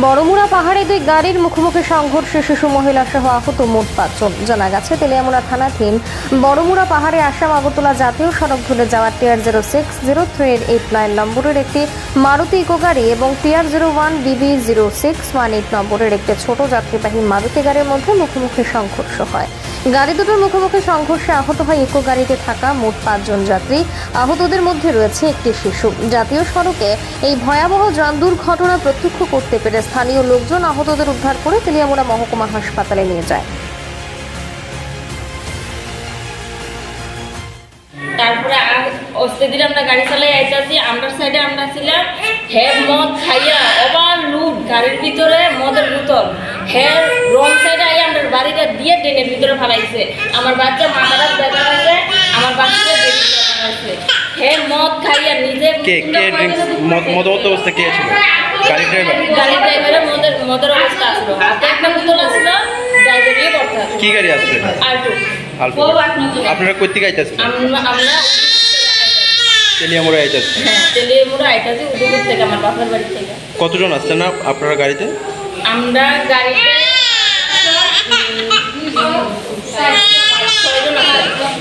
বড়মুড়া পাহাড়ে দুই গাড়ির মুখোমুখি সংঘর্ষে শিশু মহিলা সহ আহত মোট 5 জন। জানা গেছে তেলিয়ামুড়া থানাধীন বড়মুড়া পাহাড়ে আসাম আগরতলা জাতীয় সড়ক ধরে যাওয়া TR060389 নম্বরের একটি মারুতি ইকো গাড়ি এবং TR01 BB0618 নম্বরের একটি ছোট যাত্রীবাহী মারুতি গাড়ির মধ্যে মুখোমুখি সংঘর্ষ হয়। গাড়ি দুটোর মুখোমুখি সংঘর্ষে আহত হয় ইকো গাড়িতে থাকা মোট 5 জন যাত্রী। আহতদের মধ্যে রয়েছে একটি শিশু। জাতীয় সড়কে এই ভয়াবহ যান দুর্ঘটনা প্রত্যক্ষ করতে পেরে স্থানীয় লোকজন আহতদের উদ্ধার করে তেলিয়ামুড়া মহকুমা হাসপাতালে নিয়ে যায়। তারপরে অস্তে দিলে আমরা গাড়ি চালাই আইতাছি, আমরা সাইডে আমরা ছিলাম, হে মদ খাইয়া ওভার লুট গাড়ির ভিতরে মদের বোতল, হে রং সাইডে আই আমরা বাড়িটা দিয়ে ট্রেনের ভিতরে ফেলাইছে। আমার বাচ্চা মাথাটা ব্যথা হয়েছে, আমার বাচ্চাটা বেশি ব্যথা হয়েছে। হে মদ খাইয়া নিজে মদ অবস্থা কে ছিল? গাড়ি ড্রাইভারের মদের অবস্থা আসলো, হাতে একটা বোতল আসলো, ড্রাইভারই করতে হবে। কি গাড়ি আসছে? আল্টো। আপনারা কই থেকে আইতাছেন? আমরা তেলিয়ামুড়া আইতাছেন? হ্যাঁ, তেলিয়ামুড়া আইতাছি উদয়পুর থেকে, আমার বাপের বাড়ি থেকে। কতজন আসছেন না আপনারা গাড়িতে? আমরা গাড়িতে 6 জন আসছি।